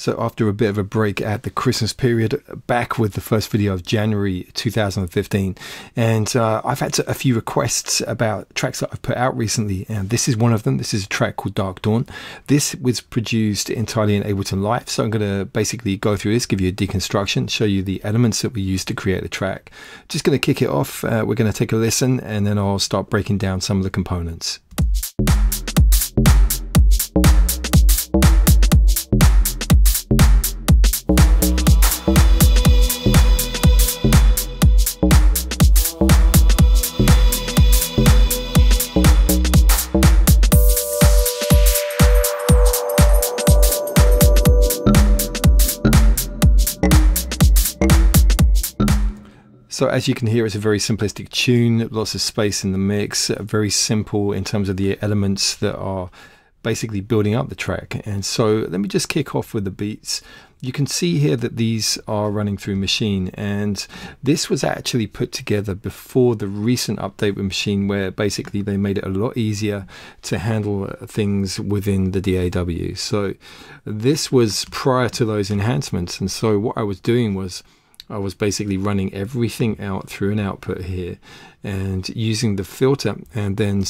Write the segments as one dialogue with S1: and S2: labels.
S1: So after a bit of a break at the Christmas period, back with the first video of January 2015. And I've had a few requests about tracks that I've put out recently, and this is one of them. This is a track called Dark Dawn. This was produced entirely in Ableton Live. So I'm going to basically go through this, give you a deconstruction, show you the elements that we used to create the track. Just going to kick it off. We're going to take a listen, and then I'll start breaking down some of the components. So as you can hear, it's a very simplistic tune, lots of space in the mix, very simple in terms of the elements that are basically building up the track. And so let me just kick off with the beats. You can see here that these are running through Machine, and this was actually put together before the recent update with Machine, where basically they made it a lot easier to handle things within the DAW. So this was prior to those enhancements, and so what I was doing was I was basically running everything out through an output here and using the filter, and then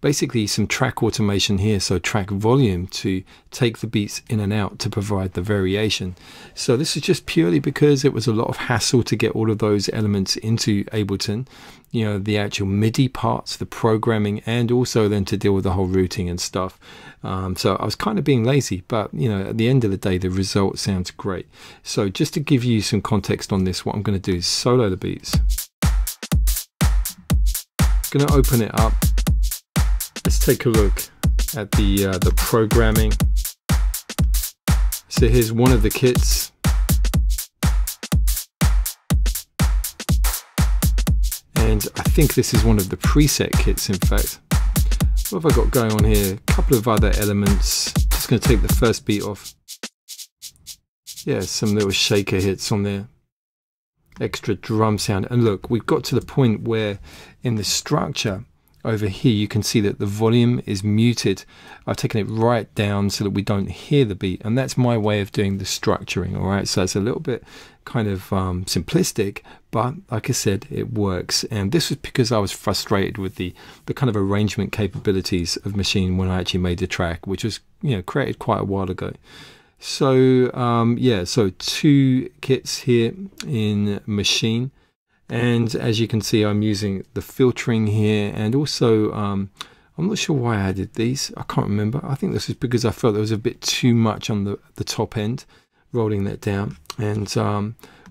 S1: basically some track automation here, so track volume, to take the beats in and out to provide the variation. So this is just purely because it was a lot of hassle to get all of those elements into Ableton, you know, the actual MIDI parts, the programming, and also then to deal with the whole routing and stuff. So I was kind of being lazy, but you know, at the end of the day, the result sounds great. So just to give you some context on this, what I'm going to do is solo the beats. Going to open it up. Let's take a look at the programming. So here's one of the kits. And I think this is one of the preset kits, in fact. What have I got going on here? A couple of other elements. Just going to take the first beat off. Yeah, some little shaker hits on there. Extra drum sound. And look, we've got to the point where in the structure over here you can see that the volume is muted. I've taken it right down so that we don't hear the beat, and that's my way of doing the structuring. All right, so it's a little bit kind of simplistic, but like I said, it works. And this was because I was frustrated with the kind of arrangement capabilities of Machine when I actually made the track, which was, you know, created quite a while ago. So yeah, so two kits here in Machine, and as you can see, I'm using the filtering here, and also I'm not sure why I added these. I can't remember. I think this is because I felt there was a bit too much on the top end, rolling that down, and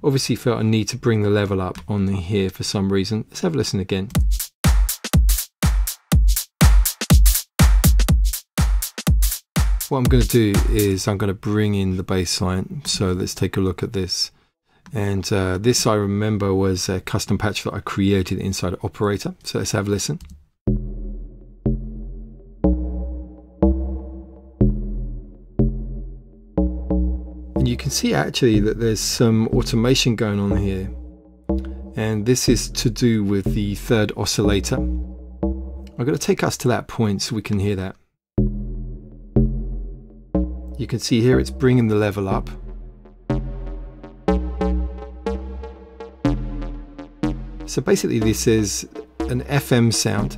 S1: obviously felt a need to bring the level up on here for some reason. Let's have a listen again. What I'm going to do is I'm going to bring in the bass line. So let's take a look at this. And this, I remember, was a custom patch that I created inside Operator. So let's have a listen. And you can see actually that there's some automation going on here. And this is to do with the third oscillator. I'm going to take us to that point so we can hear that. You can see here it's bringing the level up. So basically this is an FM sound.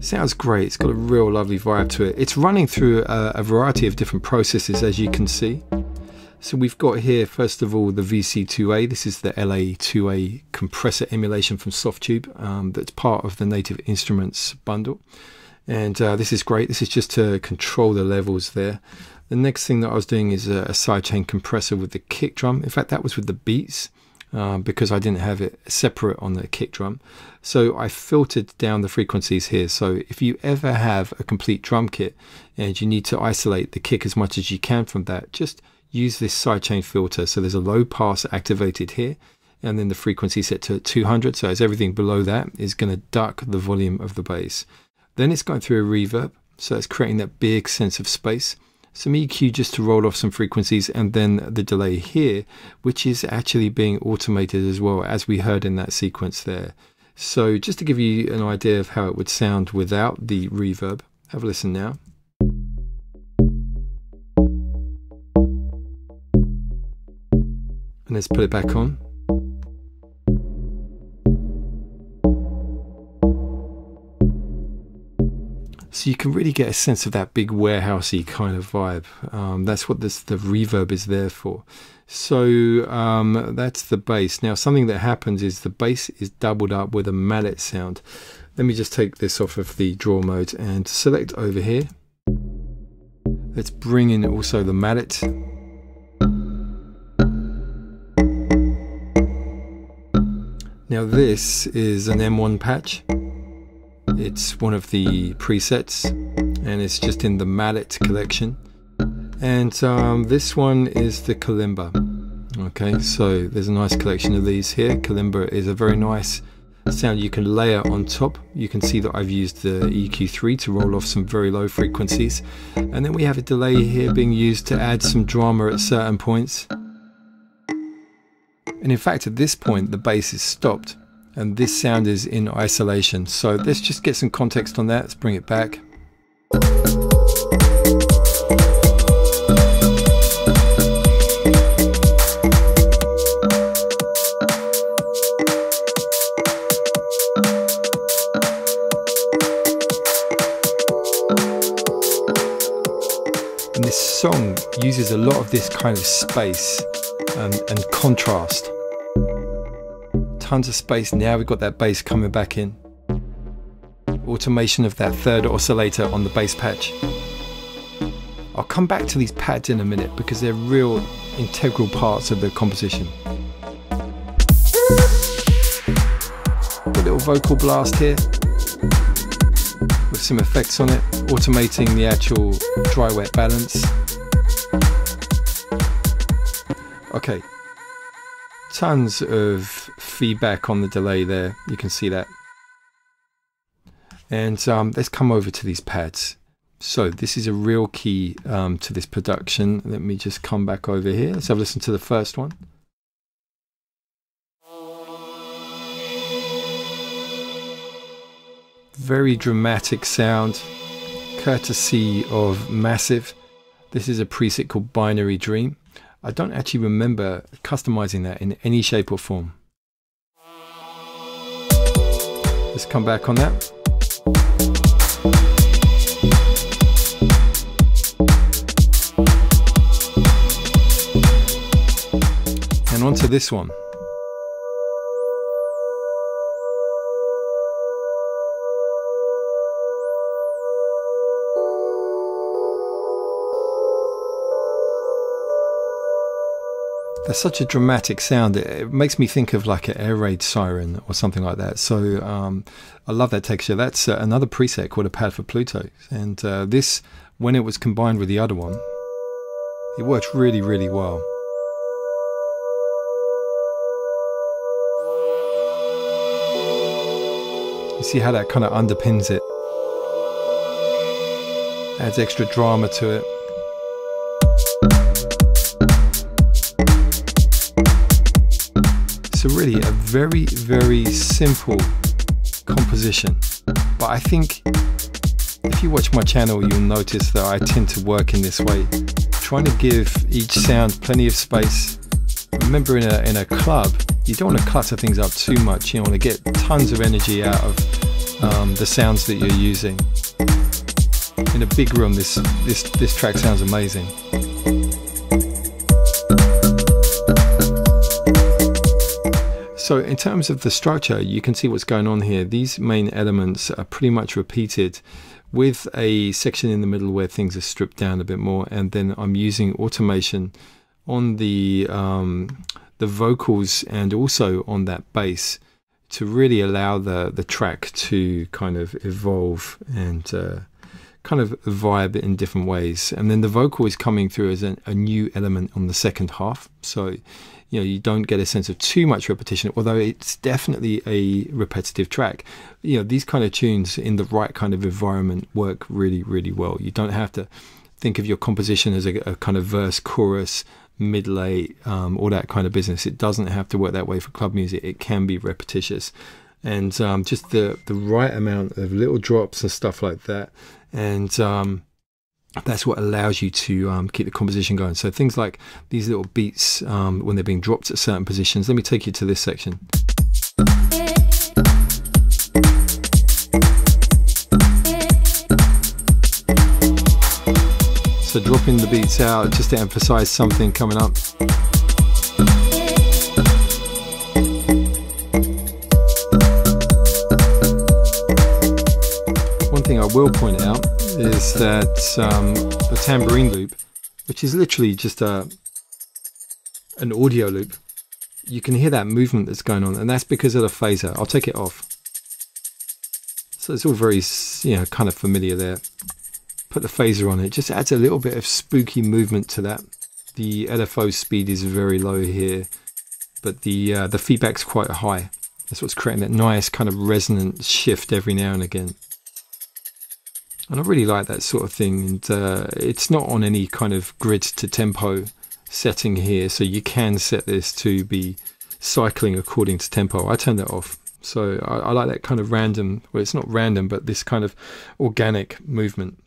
S1: Sounds great. It's got a real lovely vibe to it. It's running through a variety of different processes, as you can see. So we've got here, first of all, the VC2A. This is the LA2A compressor emulation from Softube that's part of the Native Instruments bundle. And this is great. This is just to control the levels there. The next thing that I was doing is a sidechain compressor with the kick drum. In fact, that was with the beats because I didn't have it separate on the kick drum. So I filtered down the frequencies here. So if you ever have a complete drum kit and you need to isolate the kick as much as you can from that, just use this sidechain filter. So there's a low pass activated here, and then the frequency set to 200. So as everything below that is going to duck the volume of the bass. Then it's going through a reverb, so it's creating that big sense of space. Some EQ just to roll off some frequencies, and then the delay here, which is actually being automated as well, as we heard in that sequence there. So just to give you an idea of how it would sound without the reverb, Have a listen now. And let's put it back on. So you can really get a sense of that big warehousey kind of vibe. That's what the reverb is there for. So that's the bass. Now something that happens is the bass is doubled up with a mallet sound. Let me just take this off of the draw mode and select over here. Let's bring in also the mallet. Now this is an M1 patch. It's one of the presets and it's just in the mallet collection. And this one is the kalimba. Okay, so there's a nice collection of these here. Kalimba is a very nice sound you can layer on top. You can see that I've used the EQ3 to roll off some very low frequencies. And then we have a delay here being used to add some drama at certain points. And in fact, at this point, the bass is stopped and this sound is in isolation. So let's just get some context on that. Let's bring it back. And this song uses a lot of this kind of space and contrast. Tons of space. Now we've got that bass coming back in. Automation of that third oscillator on the bass patch. I'll come back to these pads in a minute because they're real integral parts of the composition. A little vocal blast here with some effects on it, automating the actual dry-wet balance. Okay, tons of feedback on the delay there, you can see that. And let's come over to these pads. So this is a real key to this production. Let me just come back over here. Let's have a listen to the first one. Very dramatic sound, courtesy of Massive. This is a preset called Binary Dream. I don't actually remember customizing that in any shape or form. Let's come back on that. And onto this one. That's such a dramatic sound. It makes me think of like an air raid siren or something like that. So I love that texture. That's another preset called a pad for Pluto. And this, when it was combined with the other one, it works really, really well. You see how that kind of underpins it. Adds extra drama to it. So really a very, very simple composition. But I think if you watch my channel, you'll notice that I tend to work in this way, trying to give each sound plenty of space. Remember, in a club, you don't want to clutter things up too much. You want to get tons of energy out of the sounds that you're using. In a big room, this track sounds amazing. So in terms of the structure, you can see what's going on here. These main elements are pretty much repeated with a section in the middle where things are stripped down a bit more, and then I'm using automation on the vocals and also on that bass to really allow the track to kind of evolve and kind of vibe in different ways. And then the vocal is coming through as a new element on the second half. So you know, you don't get a sense of too much repetition, although it's definitely a repetitive track. You know, these kind of tunes in the right kind of environment work really, really well. You don't have to think of your composition as a kind of verse, chorus, mid-lay, all that kind of business. It doesn't have to work that way for club music. It can be repetitious. and just the right amount of little drops and stuff like that. And that's what allows you to keep the composition going. So things like these little beats when they're being dropped at certain positions. Let me take you to this section. So dropping the beats out just to emphasize something coming up. One thing I will point out is that the tambourine loop, which is literally just an audio loop, you can hear that movement that's going on, and that's because of the phaser. I'll take it off. So it's all very, you know, kind of familiar there. Put the phaser on, it just adds a little bit of spooky movement to that. The LFO speed is very low here, but the feedback's quite high. That's what's creating that nice kind of resonant shift every now and again. And I really like that sort of thing. And it's not on any kind of grid to tempo setting here, so you can set this to be cycling according to tempo. I turned that off. So I like that kind of random, well, it's not random, but this kind of organic movement.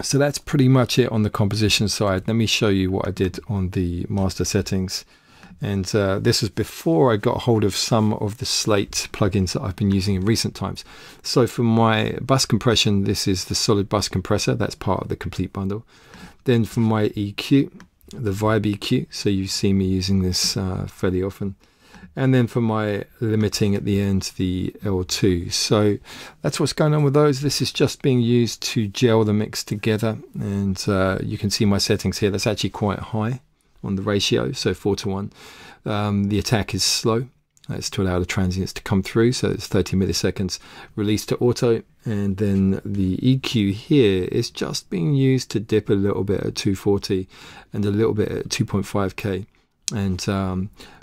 S1: So that's pretty much it on the composition side. Let me show you what I did on the master settings. And this was before I got hold of some of the Slate plugins that I've been using in recent times. So for my bus compression, this is the solid bus compressor. That's part of the complete bundle. Then for my EQ, the Vibe EQ. So you see me using this fairly often. And then for my limiting at the end, the L2. So that's what's going on with those. This is just being used to gel the mix together. And you can see my settings here. That's actually quite high on the ratio, so 4:1. The attack is slow. That's to allow the transients to come through. So it's 30 milliseconds. Release to auto. And then the EQ here is just being used to dip a little bit at 240 and a little bit at 2.5K. And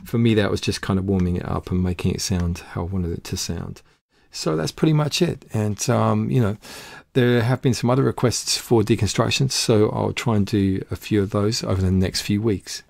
S1: for me, that was just kind of warming it up and making it sound how I wanted it to sound. So that's pretty much it. And, you know, there have been some other requests for deconstructions, so I'll try and do a few of those over the next few weeks.